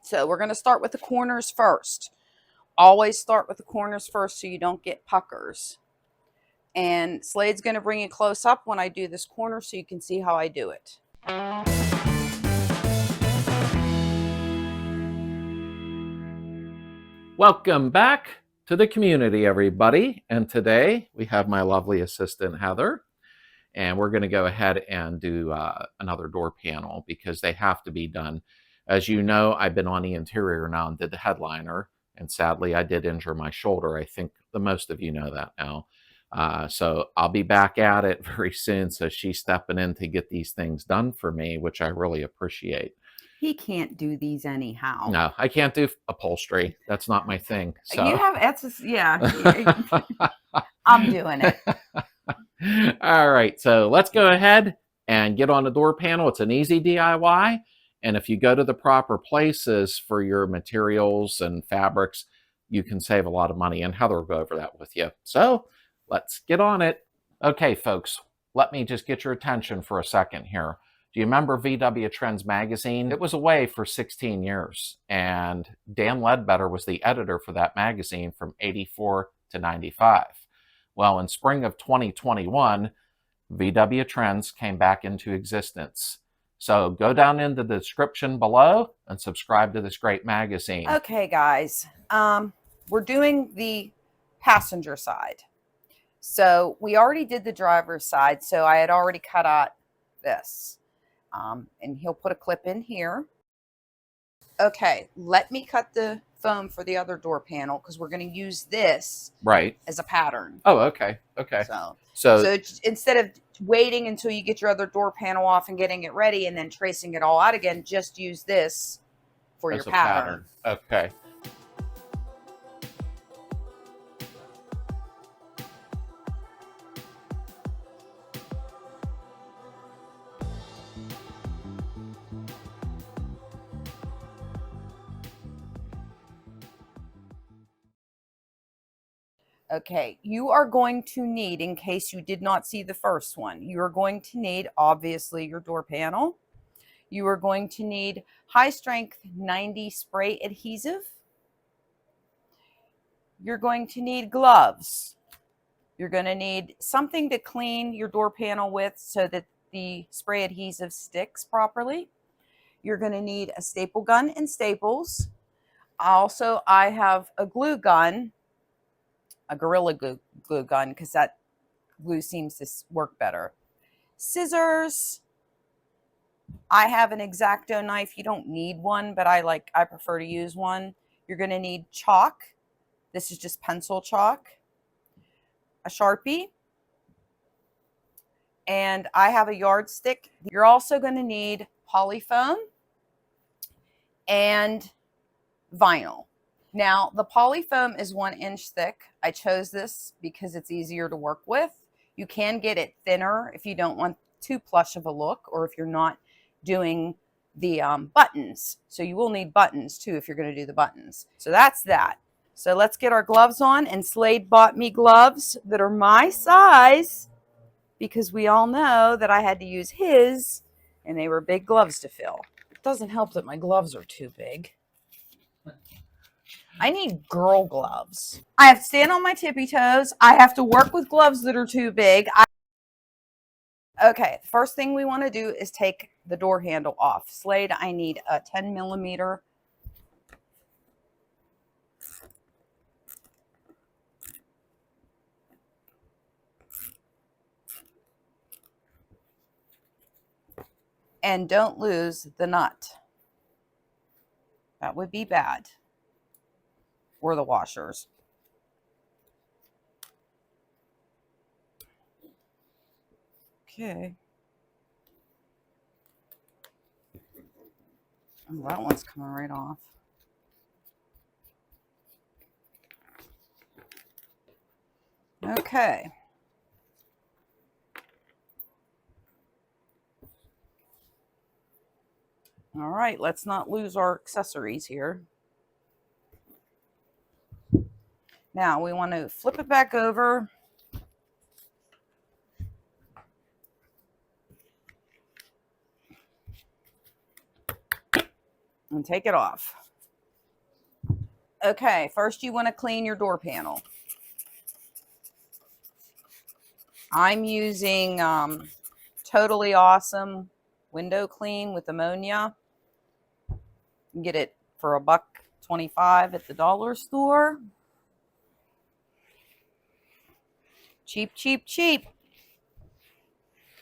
So we're going to start with the corners first. Always start with the corners first so you don't get puckers. And Slade's going to bring it close up when I do this corner so you can see how I do it. Welcome back to the community, everybody. And today we have my lovely assistant, Heather. And we're going to go ahead and do another door panel because they have to be done. As you know, I've been on the interior now and did the headliner. And sadly, I did injure my shoulder. I think the most of you know that now. So I'll be back at it very soon. So she's stepping in to get these things done for me, which I really appreciate. He can't do these anyhow. No, I can't do upholstery. That's not my thing. So. You have, yeah. I'm doing it. All right, so let's go ahead and get on the door panel. It's an easy DIY. And if you go to the proper places for your materials and fabrics, you can save a lot of money. And Heather will go over that with you. So let's get on it. Okay, folks, let me just get your attention for a second here. Do you remember VW Trends magazine? It was away for 16 years. And Dan Ledbetter was the editor for that magazine from 84 to 95. Well, in spring of 2021, VW Trends came back into existence. So go down in the description below and subscribe to this great magazine. Okay, guys, we're doing the passenger side. So we already did the driver's side. So I had already cut out this. And he'll put a clip in here. Okay, let me cut the foam for the other door panel because we're going to use this as a pattern. Oh, okay. Okay. So instead of waiting until you get your other door panel off and getting it ready and then tracing it all out again, just use this for your pattern. Okay. Okay, you are going to need, in case you did not see the first one, you are going to need, obviously, your door panel. You are going to need high strength 90 spray adhesive. You're going to need gloves. You're going to need something to clean your door panel with so that the spray adhesive sticks properly. You're going to need a staple gun and staples. Also, I have a glue gun. A Gorilla glue gun because that glue seems to work better. Scissors. I have an X-Acto knife. You don't need one, but I prefer to use one. You're going to need chalk. This is just pencil chalk. A Sharpie. And I have a yardstick. You're also going to need polyfoam and vinyl. Now, the polyfoam is 1 inch thick. I chose this because it's easier to work with. You can get it thinner if you don't want too plush of a look or if you're not doing the buttons. So you will need buttons too if you're going to do the buttons. So that's that. So let's get our gloves on. And Slade bought me gloves that are my size because we all know that I had to use his and they were big gloves to fill. It doesn't help that my gloves are too big. I need girl gloves. I have to stand on my tippy toes. I have to work with gloves that are too big. Okay, the first thing we want to do is take the door handle off. Slade, I need a 10 millimeter. And don't lose the nut. That would be bad. Or the washers. Okay. Oh, that one's coming right off. Okay. All right, let's not lose our accessories here. Now we want to flip it back over. And take it off. Okay, first you want to clean your door panel. I'm using Totally Awesome window clean with ammonia. You can get it for $1.25 at the dollar store. Cheap, cheap, cheap.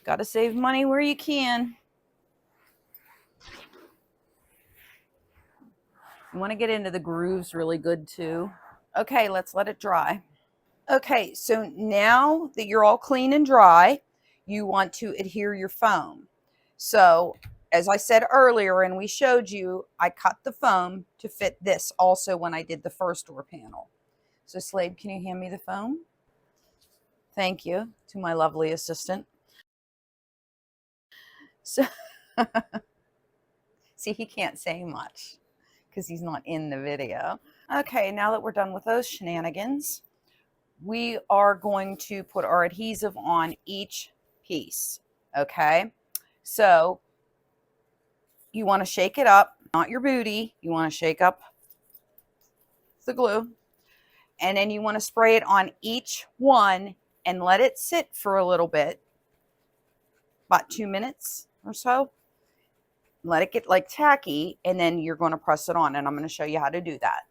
Got to save money where you can. You want to get into the grooves really good too. Okay, let's let it dry. Okay, so now that you're all clean and dry, you want to adhere your foam. So as I said earlier, and we showed you, I cut the foam to fit this also when I did the first door panel. So Slade, can you hand me the foam? Thank you to my lovely assistant. So see, he can't say much because he's not in the video. Okay, now that we're done with those shenanigans, we are going to put our adhesive on each piece. Okay, so you want to shake it up, not your booty. You want to shake up the glue, and then you want to spray it on each one and let it sit for a little bit, about 2 minutes or so. Let it get like tacky, and then you're going to press it on, and I'm going to show you how to do that.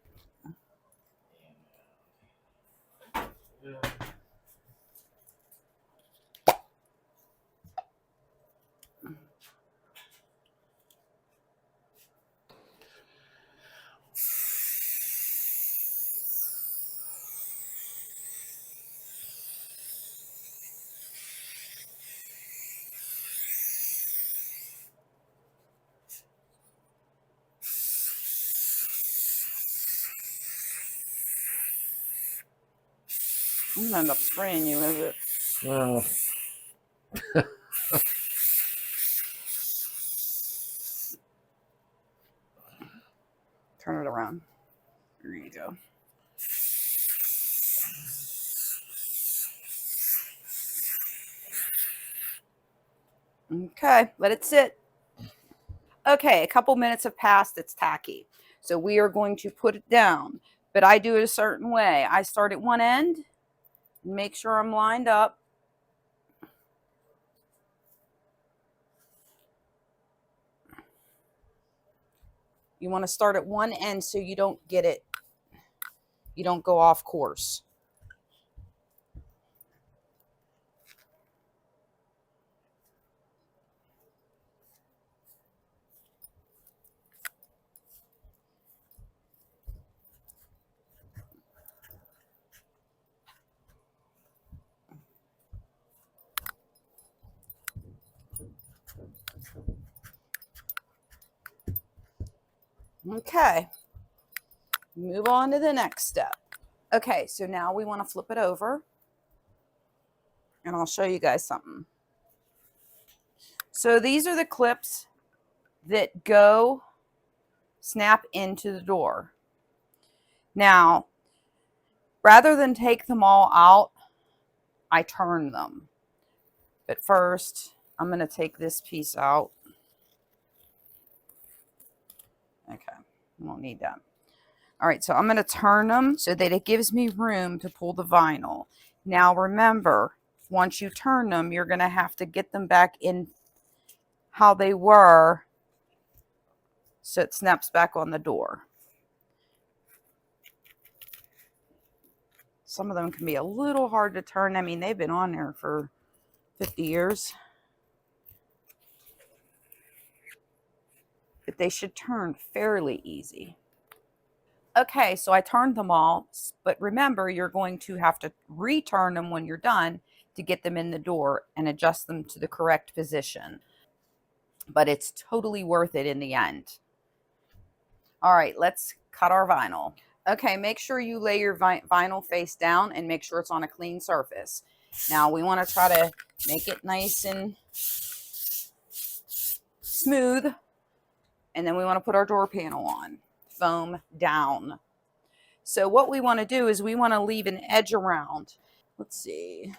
I'm going to end up spraying you with it. Well, Turn it around. There you go. Okay, let it sit. Okay, a couple minutes have passed. It's tacky. So we are going to put it down. But I do it a certain way. I start at one end, make sure I'm lined up. You want to start at one end so you don't get it, you don't go off course. Okay, move on to the next step. Okay, so now we want to flip it over, and I'll show you guys something. So these are the clips that go snap into the door. Now, rather than take them all out, I turn them. But first, I'm going to take this piece out. Okay, we won't need that. All right, so I'm going to turn them so that it gives me room to pull the vinyl. Now remember, once you turn them, you're going to have to get them back in how they were so it snaps back on the door. Some of them can be a little hard to turn. I mean, they've been on there for 50 years. But they should turn fairly easy. Okay, so I turned them all, but remember, you're going to have to return them when you're done to get them in the door and adjust them to the correct position. But it's totally worth it in the end. All right, let's cut our vinyl. Okay, make sure you lay your vinyl face down and make sure it's on a clean surface. Now we want to try to make it nice and smooth. And then we want to put our door panel on. Foam down. So what we want to do is we want to leave an edge around. Let's see.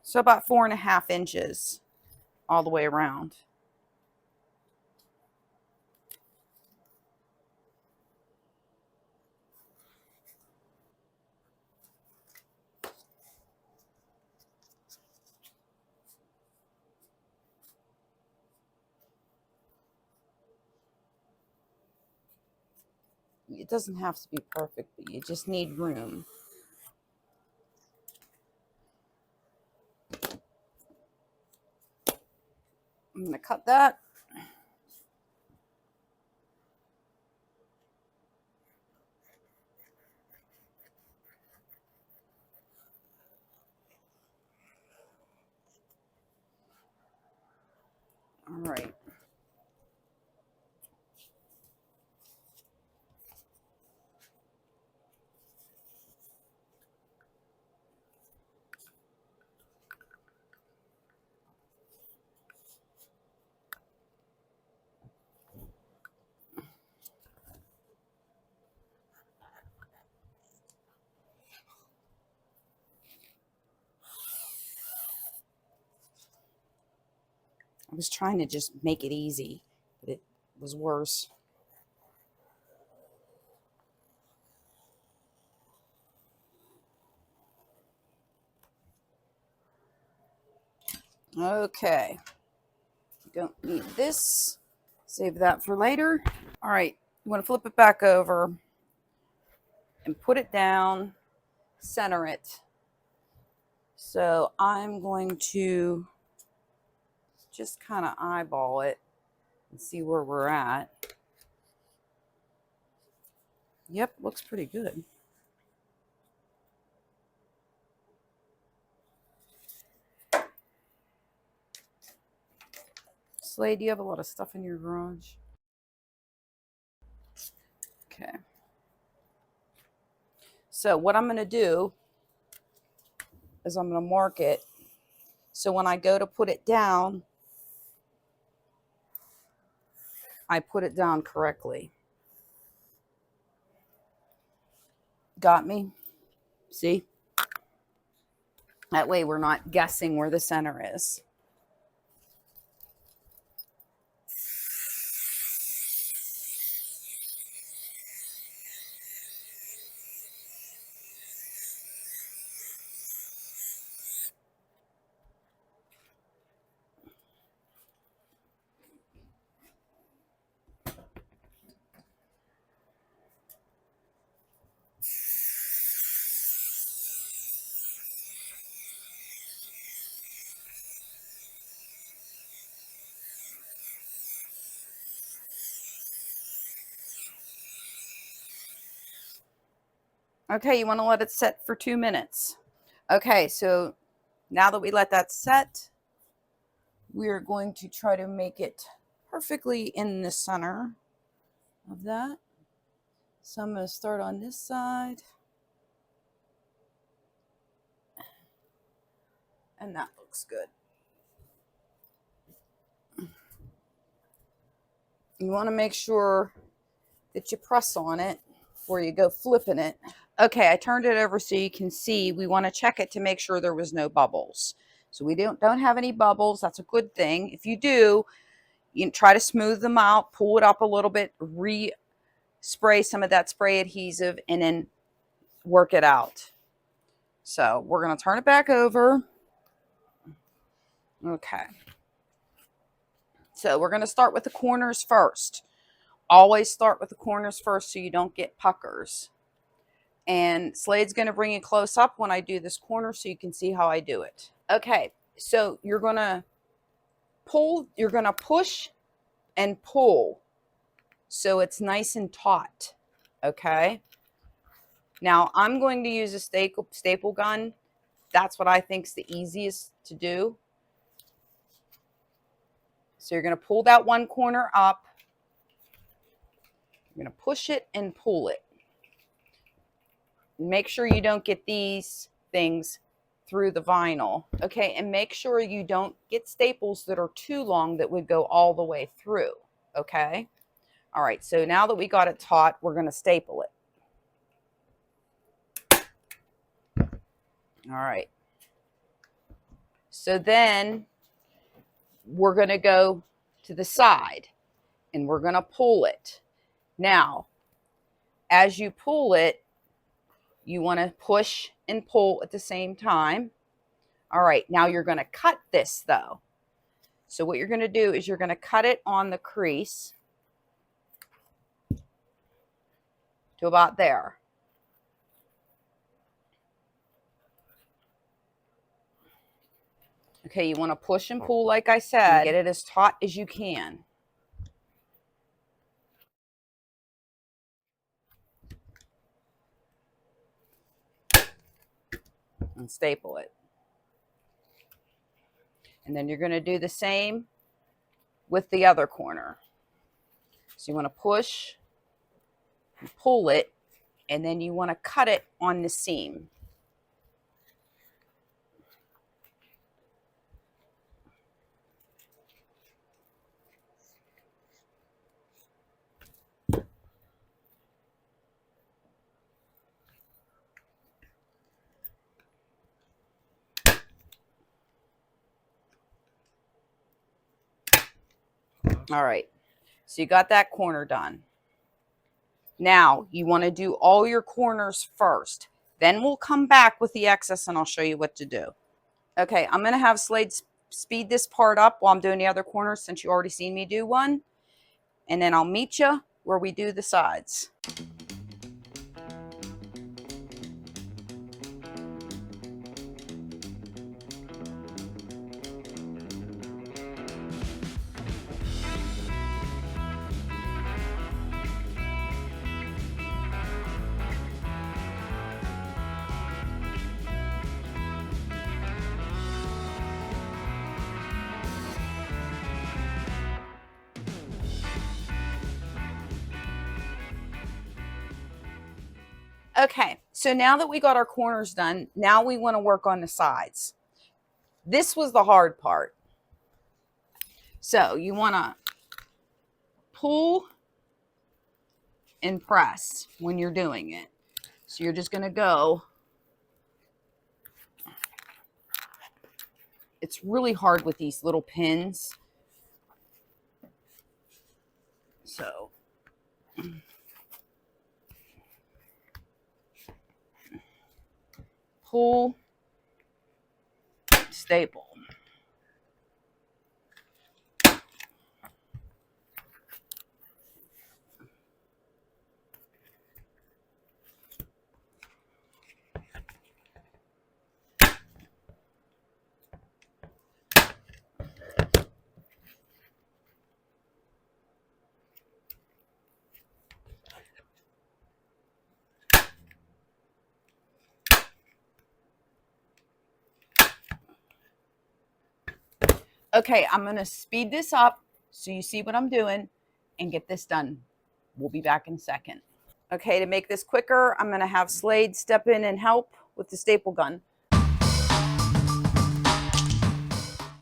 So about 4.5 inches all the way around. It doesn't have to be perfect, but you just need room. I'm going to cut that. All right. I was trying to just make it easy, but it was worse. Okay. Don't need this. Save that for later. All right. You want to flip it back over and put it down, center it. So I'm going to just kind of eyeball it and see where we're at. Yep, looks pretty good. Slade, do you have a lot of stuff in your garage? Okay. So what I'm going to do is I'm going to mark it. So when I go to put it down, I put it down correctly. Got me? See? That way we're not guessing where the center is. Okay, you want to let it set for 2 minutes. Okay, so now that we let that set, we're going to try to make it perfectly in the center of that. So I'm going to start on this side. And that looks good. You want to make sure that you press on it before you go flipping it. Okay, I turned it over so you can see. We want to check it to make sure there was no bubbles. So we don't have any bubbles. That's a good thing. If you do, you try to smooth them out, pull it up a little bit, spray some of that spray adhesive, and then work it out. So we're going to turn it back over. Okay. So we're going to start with the corners first. Always start with the corners first so you don't get puckers. And Slade's going to bring you close up when I do this corner so you can see how I do it. Okay, so you're going to push and pull so it's nice and taut. Okay. Now I'm going to use a staple gun. That's what I think is the easiest to do. So you're going to pull that one corner up. You're going to push it and pull it. Make sure you don't get these things through the vinyl. Okay, and make sure you don't get staples that are too long that would go all the way through. Okay. All right, so now that we got it taut, we're going to staple it. All right. So then we're going to go to the side and we're going to pull it. Now, as you pull it, you want to push and pull at the same time. All right, now you're going to cut this though. So what you're going to do is you're going to cut it on the crease. to about there. Okay, you want to push and pull like I said. Get it as taut as you can. And staple it. And then you're going to do the same with the other corner. So you want to push and pull it, and then you want to cut it on the seam. All right, so you got that corner done. Now you want to do all your corners first. Then we'll come back with the excess and I'll show you what to do. Okay, I'm going to have Slades speed this part up while I'm doing the other corners since you already seen me do one. And then I'll meet you where we do the sides. Okay, so now that we got our corners done, now we want to work on the sides. This was the hard part. So you want to pull and press when you're doing it. So you're just going to go. It's really hard with these little pins. So pull, staple. Okay, I'm going to speed this up so you see what I'm doing and get this done. We'll be back in a second. Okay, to make this quicker, I'm going to have Slade step in and help with the staple gun.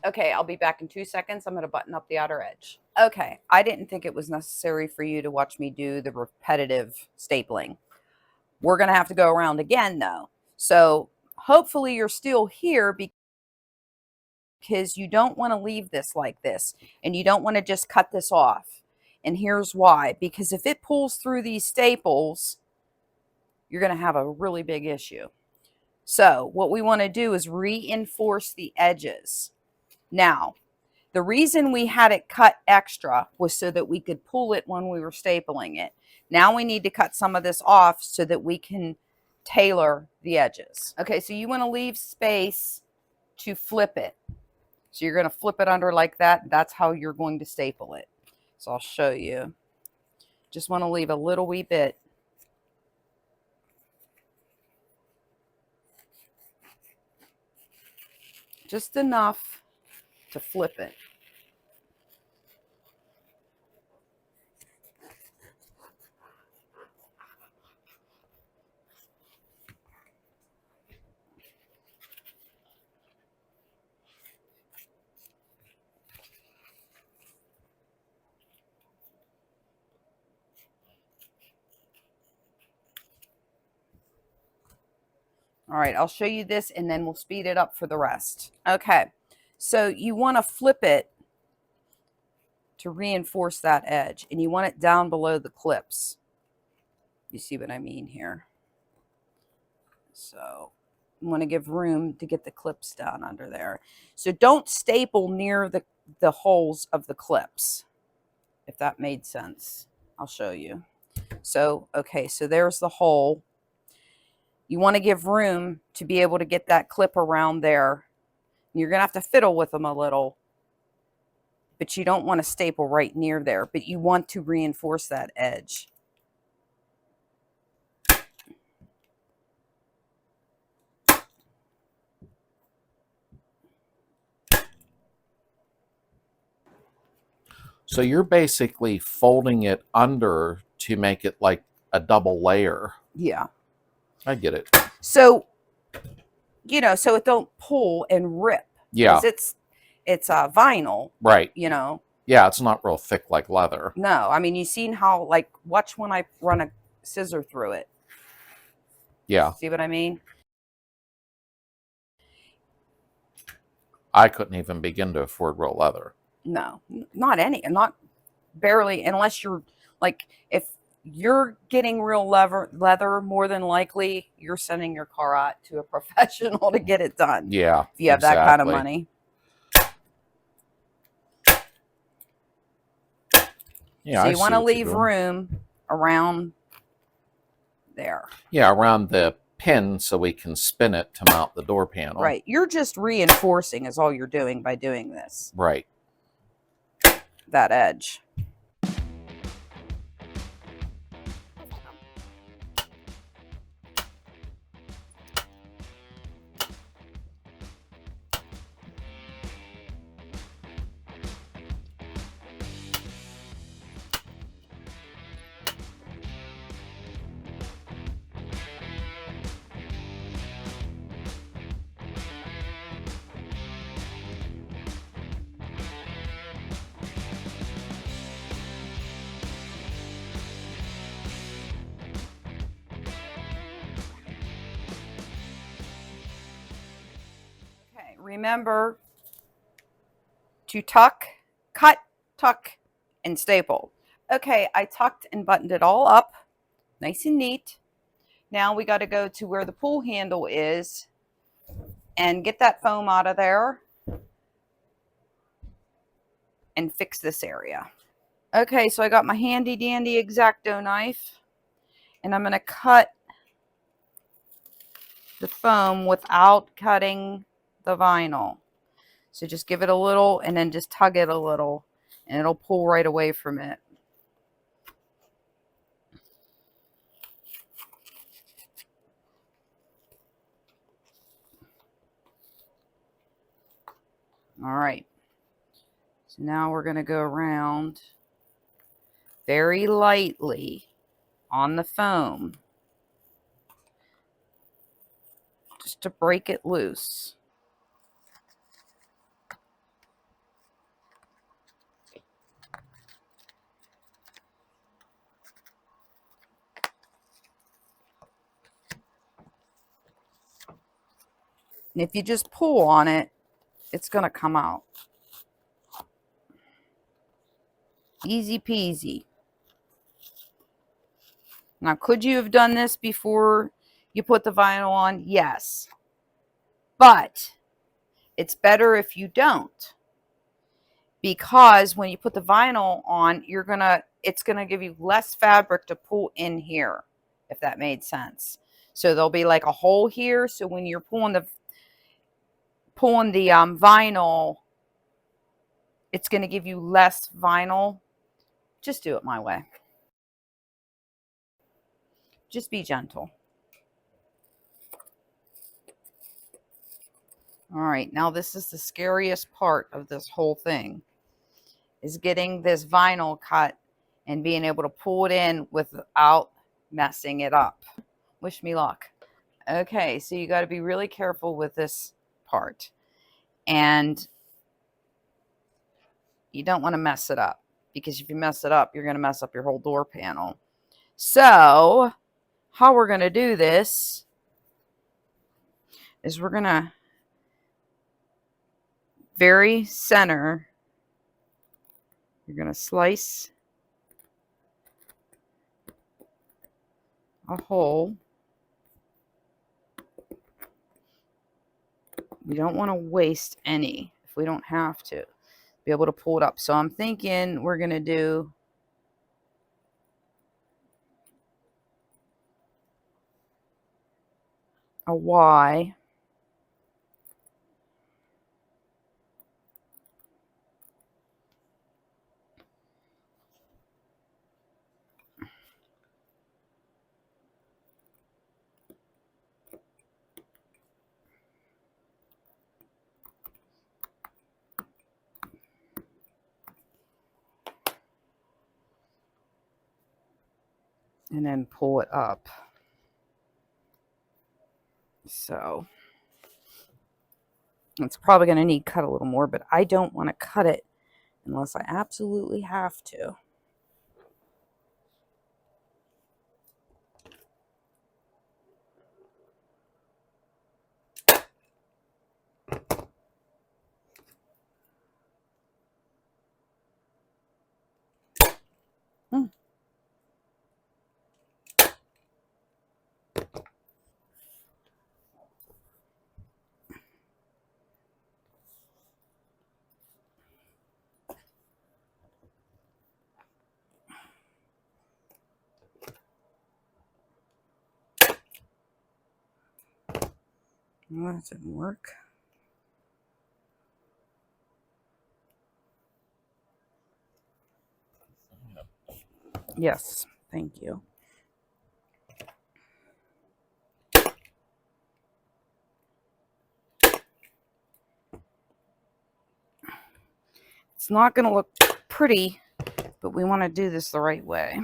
Okay, I'll be back in 2 seconds. I'm going to button up the outer edge. Okay, I didn't think it was necessary for you to watch me do the repetitive stapling. We're going to have to go around again though. So hopefully you're still here because you don't want to leave this like this and you don't want to just cut this off. And here's why, because if it pulls through these staples, you're going to have a really big issue. So what we want to do is reinforce the edges. Now, the reason we had it cut extra was so that we could pull it when we were stapling it. Now we need to cut some of this off so that we can tailor the edges. Okay, so you want to leave space to flip it. So you're going to flip it under like that. That's how you're going to staple it. So I'll show you. Just want to leave a little wee bit. Just enough to flip it. All right, I'll show you this and then we'll speed it up for the rest. Okay, so you want to flip it to reinforce that edge and you want it down below the clips. You see what I mean here? So you want to give room to get the clips down under there. So don't staple near the holes of the clips, if that made sense. I'll show you. So, okay, so there's the hole. You want to give room to be able to get that clip around there. You're going to have to fiddle with them a little, but you don't want to staple right near there, but you want to reinforce that edge. So you're basically folding it under to make it like a double layer. Yeah. I get it. So, you know, so it don't pull and rip. Yeah. Because it's vinyl. Right. You know. Yeah, it's not real thick like leather. No, I mean, you've seen how, like, watch when I run a scissor through it. Yeah. See what I mean? I couldn't even begin to afford real leather. No, not barely, unless you're, like, if you're getting real leather, more than likely you're sending your car out to a professional to get it done. Yeah. If you have that kind of money. Yeah. So you want to leave room around there. Yeah, around the pin so we can spin it to mount the door panel. Right. You're just reinforcing is all you're doing by doing this. Right. That edge. Remember to tuck, cut, tuck, and staple. Okay, I tucked and buttoned it all up, nice and neat. Now we got to go to where the pull handle is and get that foam out of there and fix this area. Okay, so I got my handy dandy X-Acto knife, and I'm going to cut the foam without cutting the vinyl. So just give it a little and then just tug it a little and it'll pull right away from it. All right. So now we're going to go around very lightly on the foam just to break it loose. And if you just pull on it, it's going to come out. Easy peasy. Now, could you have done this before you put the vinyl on? Yes. But it's better if you don't. Because when you put the vinyl on, it's going to give you less fabric to pull in here, if that made sense. So there'll be like a hole here. So when you're pulling the vinyl, it's going to give you less vinyl. Just do it my way. Just be gentle. All right, now this is the scariest part of this whole thing, is getting this vinyl cut and being able to pull it in without messing it up. Wish me luck. Okay, so you got to be really careful with this part. And you don't want to mess it up, because if you mess it up, you're going to mess up your whole door panel. So how we're going to do this is we're going to very center, you're going to slice a hole. We don't want to waste any if we don't have to. Be able to pull it up. So I'm thinking we're going to do a Y. And then pull it up. So it's probably going to need cut a little more, but I don't want to cut it unless I absolutely have to. Well, that didn't work. Yes, thank you. It's not going to look pretty, but we want to do this the right way.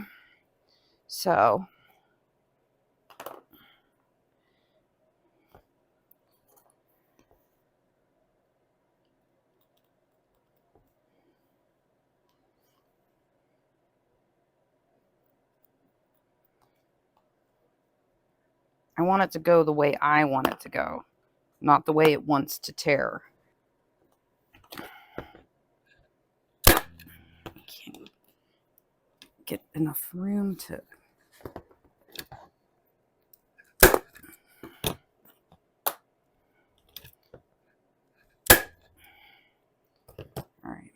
So I want it to go the way I want it to go, not the way it wants to tear. Can't get enough room to... All right.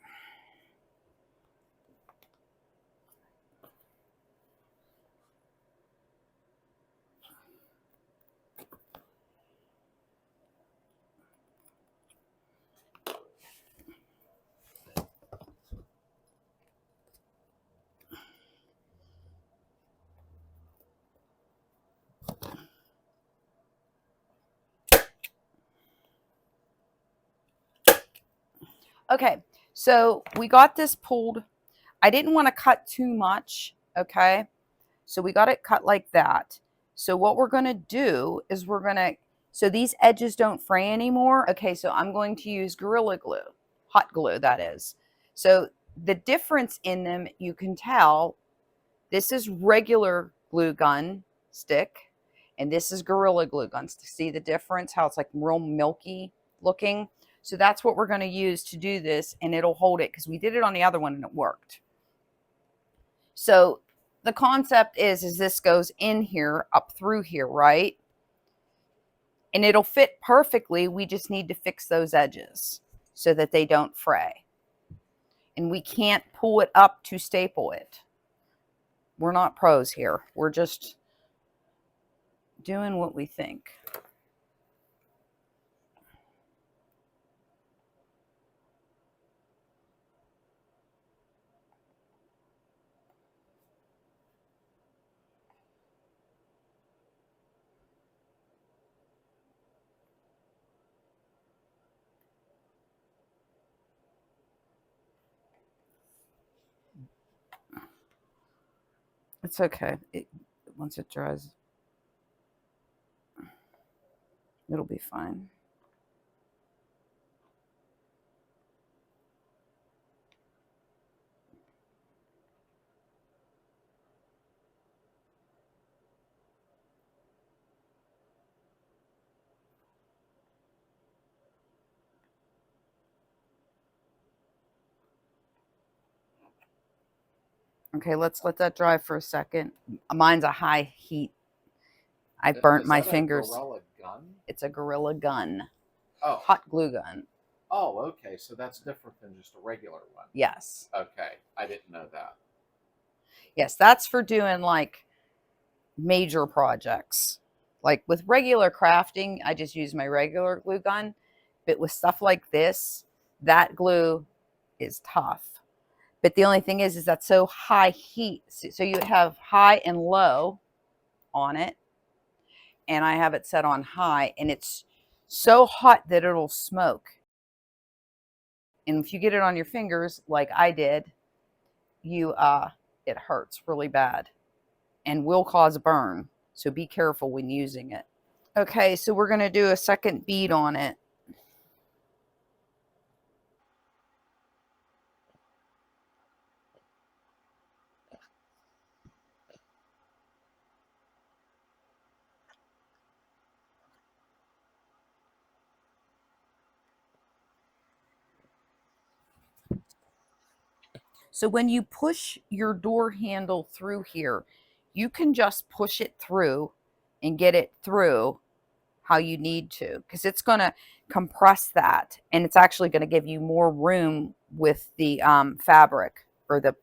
Okay, so we got this pulled. I didn't want to cut too much, okay? So we got it cut like that. So what we're going to do is we're going to, so these edges don't fray anymore. Okay, so I'm going to use Gorilla Glue, hot glue that is. So the difference in them, you can tell, this is regular glue gun stick, and this is Gorilla Glue gun. See the difference, how it's like real milky looking? So that's what we're going to use to do this, and it'll hold it because we did it on the other one and it worked. So the concept is this goes in here, up through here, right? And it'll fit perfectly. We just need to fix those edges so that they don't fray. And we can't pull it up to staple it. We're not pros here. We're just doing what we think. It's okay. Once it dries, it'll be fine. Okay, let's let that dry for a second. Mine's a high heat. I burnt my fingers. A Gorilla gun? It's a Gorilla gun. Oh. Hot glue gun. Oh, okay. So that's different than just a regular one. Yes. Okay. I didn't know that. Yes, that's for doing like major projects. Like with regular crafting, I just use my regular glue gun. But with stuff like this, that glue is tough. But the only thing is that's so high heat. So you have high and low on it. And I have it set on high. And it's so hot that it'll smoke. And if you get it on your fingers like I did, it hurts really bad and will cause a burn. So be careful when using it. Okay, so we're going to do a second bead on it. So when you push your door handle through here, you can just push it through and get it through how you need to, because it's going to compress that, and it's actually going to give you more room with the fabric or the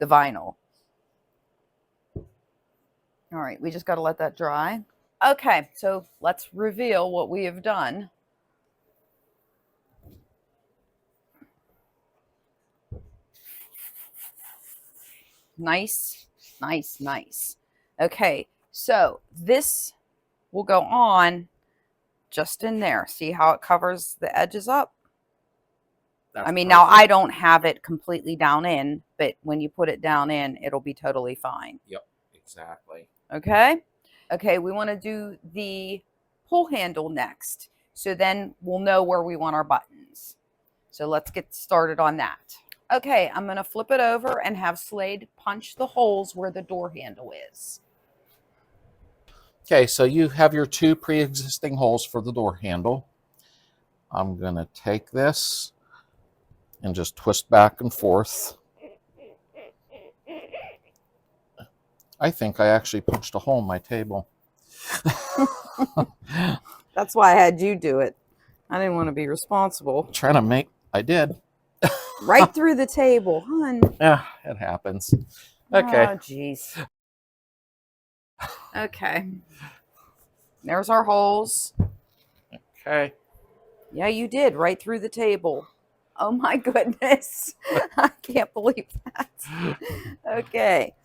vinyl. All right, we just got to let that dry. Okay, so let's reveal what we have done. Nice, nice, nice. Okay, so this will go on just in there. See how it covers the edges up? That's I mean, perfect. now I don't have it completely down in, but when you put it down in, it'll be totally fine. Yep, exactly. Okay? Okay, we want to do the pull handle next. So then we'll know where we want our buttons. So let's get started on that. Okay, I'm going to flip it over and have Slade punch the holes where the door handle is. Okay, so you have your two pre-existing holes for the door handle. I'm going to take this and just twist back and forth. I think I actually punched a hole in my table. That's why I had you do it. I didn't want to be responsible. I did. Right through the table, hun. Yeah, it happens. Okay. Oh, jeez. Okay. There's our holes. Okay. Yeah, you did. Right through the table. Oh, my goodness. I can't believe that. Okay.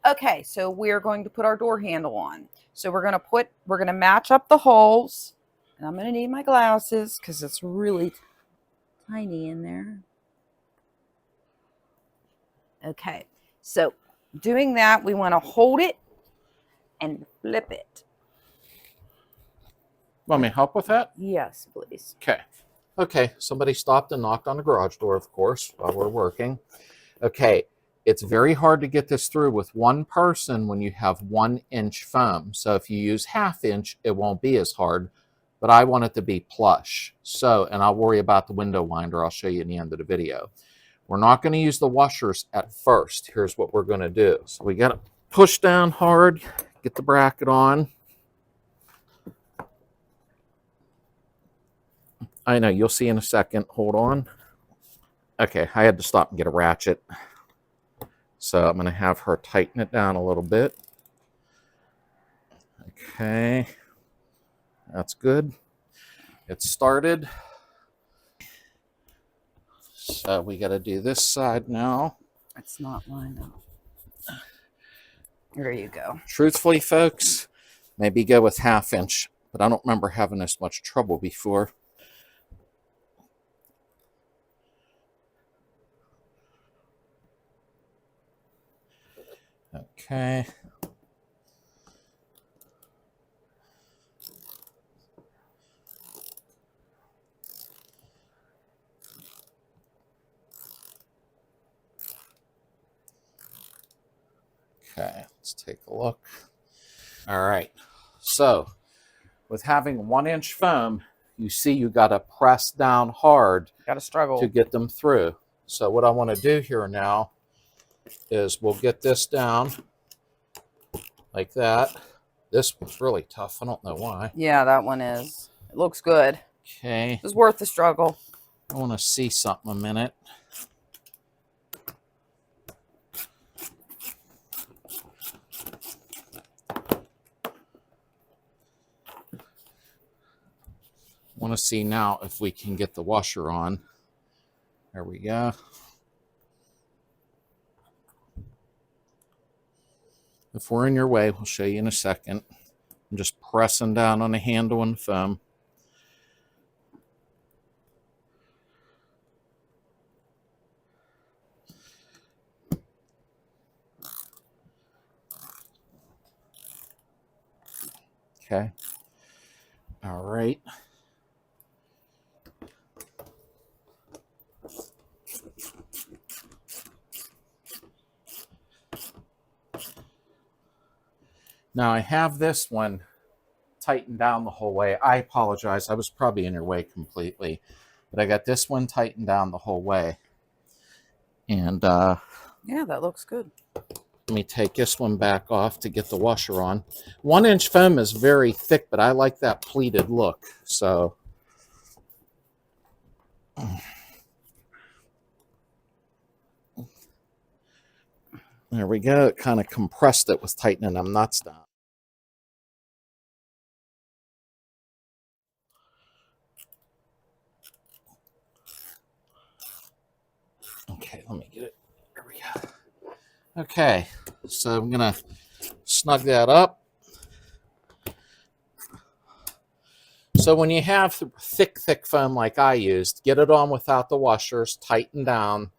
Okay, so we're going to put our door handle on. So we're going to match up the holes. And I'm going to need my glasses because it's really tiny in there. Okay, so doing that, we want to hold it and flip it. Want me to help with that? Yes, please. Okay. Okay, somebody stopped and knocked on the garage door, of course, while we're working. Okay, it's very hard to get this through with one person when you have 1 inch foam. So if you use 1/2 inch, it won't be as hard, but I want it to be plush. So, and I'll worry about the window winder. I'll show you in the end of the video. We're not going to use the washers at first. Here's what we're going to do. So we got to push down hard, get the bracket on. I know, you'll see in a second. Hold on. Okay, I had to stop and get a ratchet. So I'm going to have her tighten it down a little bit. Okay, that's good. It's started. So we got to do this side now. It's not lined up. There you go. Truthfully, folks, maybe go with 1/2 inch, but I don't remember having this much trouble before. Okay. Okay, let's take a look. All right, so with having 1 inch foam, you see you got to press down hard. Got to struggle to get them through. So what I want to do here now is we'll get this down like that. This was really tough. I don't know why. Yeah, that one is. It looks good. Okay. It's worth the struggle. I want to see something a minute. want to see now if we can get the washer on. There we go. If we're in your way, we'll show you in a second. I'm just pressing down on the handle and foam. Okay. All right. Now I have this one tightened down the whole way. I apologize. I was probably in your way completely. But I got this one tightened down the whole way. And yeah, that looks good. let me take this one back off to get the washer on. 1-inch foam is very thick, but I like that pleated look. So there we go. It kind of compressed it with tightening them nuts down. Okay, let me get it. There we go. Okay, so I'm going to snug that up. So when you have thick foam like I used, get it on without the washers, tighten down,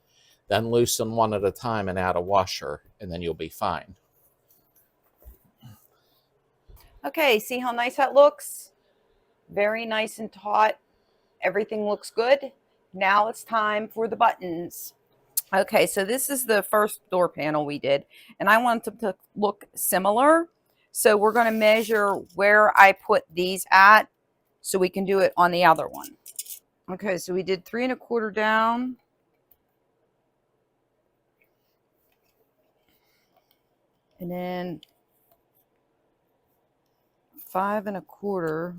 then loosen one at a time and add a washer, and then you'll be fine. Okay, see how nice that looks? Very nice and taut. Everything looks good. Now it's time for the buttons. Okay, so this is the first door panel we did, and I want them to look similar. So we're going to measure where I put these at so we can do it on the other one. Okay, so we did 3 1/4 down. And then 5 1/4.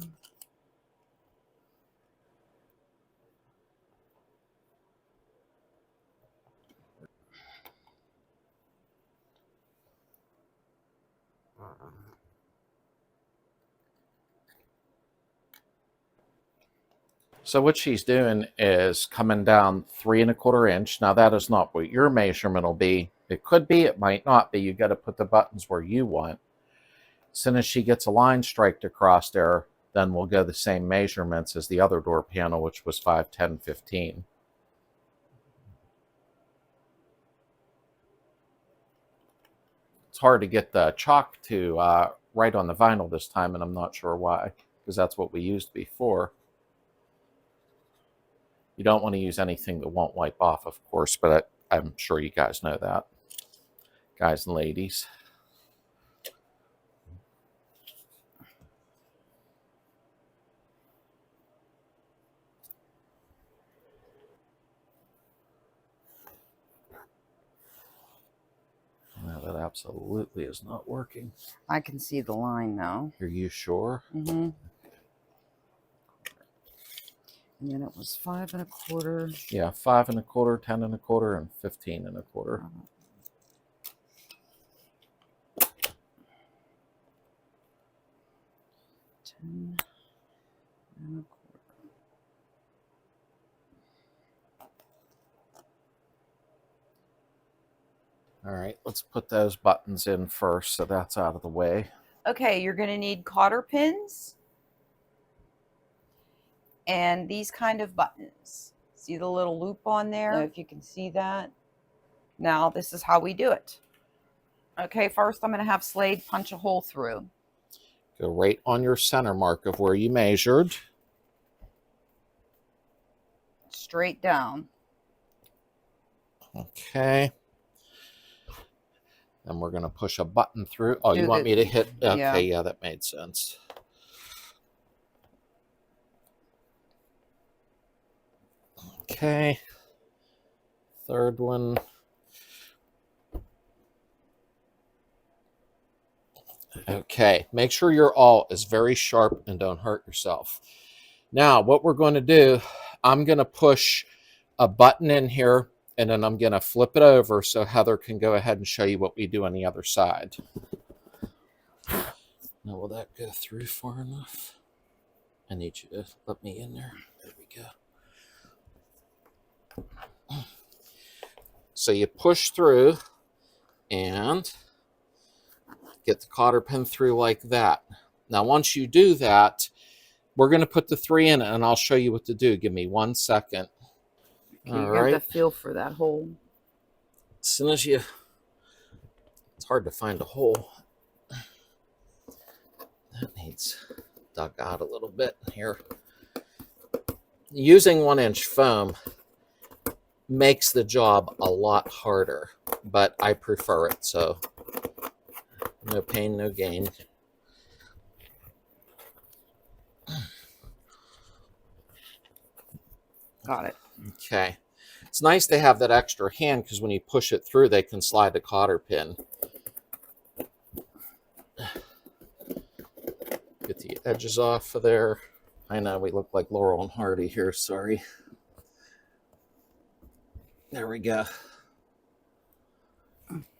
So what she's doing is coming down 3 1/4 inch. Now that is not what your measurement will be. It could be, it might not be. You got to put the buttons where you want. As soon as she gets a line striked across there, then we'll go the same measurements as the other door panel, which was 5, 10, 15. It's hard to get the chalk to write on the vinyl this time, and I'm not sure why, because that's what we used before. You don't want to use anything that won't wipe off, of course, but I'm sure you guys know that, guys and ladies. No, that absolutely is not working. I can see the line now. Are you sure? Mm-hmm. And then it was 5 1/4. Yeah, 5 1/4, 10 1/4, and 15 1/4. 10 1/4. All right, let's put those buttons in first, so that's out of the way. Okay, you're going to need cotter pins and these kind of buttons. See the little loop on there? If you can see that. Now this is how we do it. Okay, first I'm going to have Slade punch a hole through. Go right on your center mark of where you measured. Straight down. Okay. Then we're going to push a button through. Oh, you want me to hit? Okay, yeah, that made sense. Okay. Third one. Okay, make sure your awl is very sharp and don't hurt yourself. Now, what we're going to do, I'm going to push a button in here, and then I'm going to flip it over so Heather can go ahead and show you what we do on the other side. Now, will that go through far enough? I need you to let me in there. There we go. So you push through and get the cotter pin through like that. Now, once you do that, we're going to put the 3 in and I'll show you what to do. Give me 1 second. Okay, All you're going to right. have to feel for that hole. As soon as you, it's hard to find a hole. That needs dug out a little bit here. Using 1-inch foam makes the job a lot harder, but I prefer it, so no pain, no gain. Got it. Okay. It's nice to have that extra hand because when you push it through, they can slide the cotter pin. Get the edges off of there. I know we look like Laurel and Hardy here, sorry. There we go.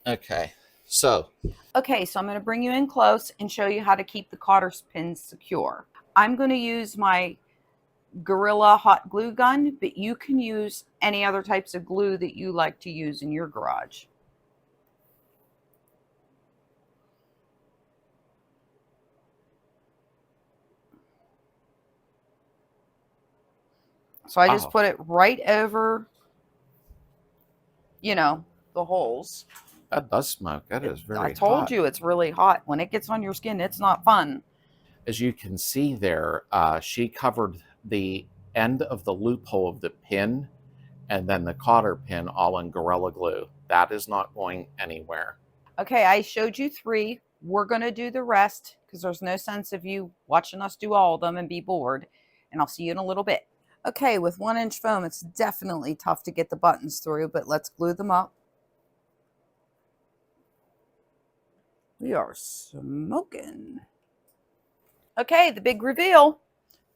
Okay, so. Okay, so I'm going to bring you in close and show you how to keep the cotter pins secure. I'm going to use my Gorilla hot glue gun, but you can use any other types of glue that you like to use in your garage. So I just put it right over, you know, the holes. That does smoke. That is very hot. I told you it's really hot. When it gets on your skin, it's not fun. As you can see there, she covered the end of the loophole of the pin and then the cotter pin all in Gorilla Glue. That is not going anywhere. Okay, I showed you 3. We're going to do the rest because there's no sense of you watching us do all of them and be bored. And I'll see you in a little bit. Okay, with 1-inch foam, it's definitely tough to get the buttons through, but let's glue them up. We are smoking. Okay, the big reveal.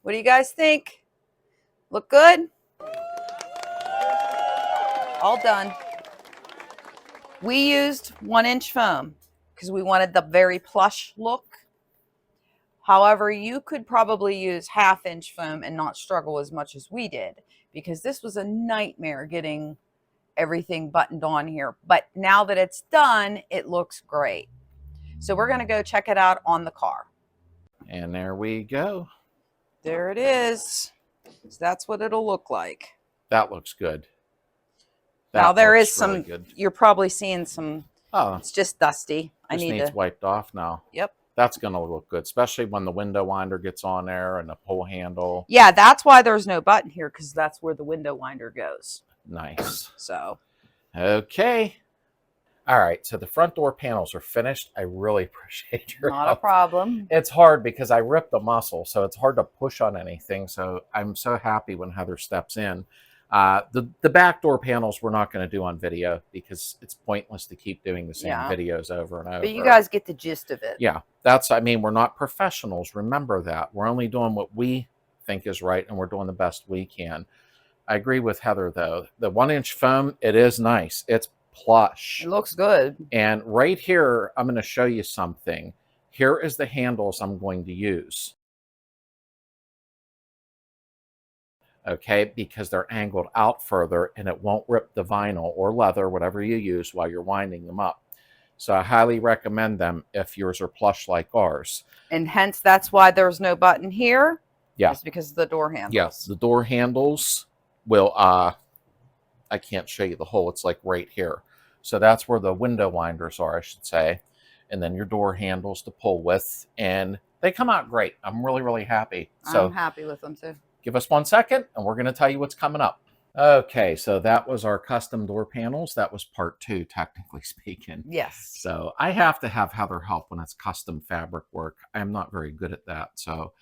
What do you guys think? Look good? All done. We used 1-inch foam because we wanted the very plush look. However, you could probably use 1/2-inch foam and not struggle as much as we did because this was a nightmare getting everything buttoned on here. But now that it's done, it looks great. So we're going to go check it out on the car. And there we go. There it is. So that's what it'll look like. That looks good. That now there is really some, good. You're probably seeing some, oh, it's just dusty. I need needs wiped off now. Yep. That's going to look good, especially when the window winder gets on there and the pull handle. Yeah, that's why there's no button here because that's where the window winder goes. Nice. So. Okay. All right, so the front door panels are finished. I really appreciate your help. Not a problem. It's hard because I ripped the muscle, so it's hard to push on anything. So I'm so happy when Heather steps in. The back door panels we're not going to do on video because it's pointless to keep doing the same videos over and over. But you guys get the gist of it. Yeah, I mean, we're not professionals. Remember that. We're only doing what we think is right, and we're doing the best we can. I agree with Heather, though. The 1-inch foam, it is nice. It's plush. It looks good. And right here, I'm going to show you something. Here is the handles I'm going to use. Okay, because they're angled out further and it won't rip the vinyl or leather, whatever you use, while you're winding them up. So I highly recommend them if yours are plush like ours. And hence, that's why there's no button here. Yeah. It's because of the door handles. Yes, the door handles will, I can't show you the hole. It's like right here. So that's where the window winders are, I should say. And then your door handles to pull with. And they come out great. I'm really, really happy. So I'm happy with them too. Give us 1 second and we're going to tell you what's coming up. Okay, so that was our custom door panels. That was part 2, technically speaking. Yes. So I have to have Heather help when it's custom fabric work. I'm not very good at that. So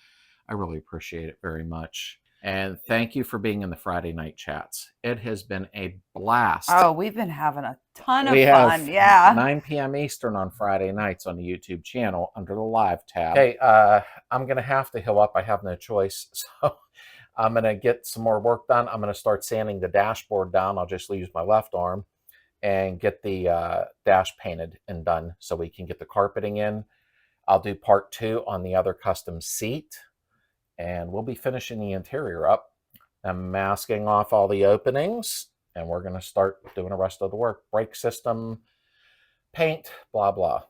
I really appreciate it very much. And thank you for being in the Friday night chats. It has been a blast. Oh, we've been having a ton of fun. Yeah. 9 p.m. Eastern on Friday nights on the YouTube channel under the live tab. Okay, I'm going to have to heal up. I have no choice. So I'm going to get some more work done. I'm going to start sanding the dashboard down. I'll just use my left arm and get the dash painted and done so we can get the carpeting in. I'll do part 2 on the other custom seat. and we'll be finishing the interior up. I'm masking off all the openings, and we're going to start doing the rest of the work. Brake system, paint, blah, blah.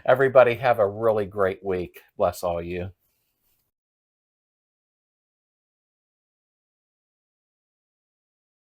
Everybody have a really great week. Bless all you.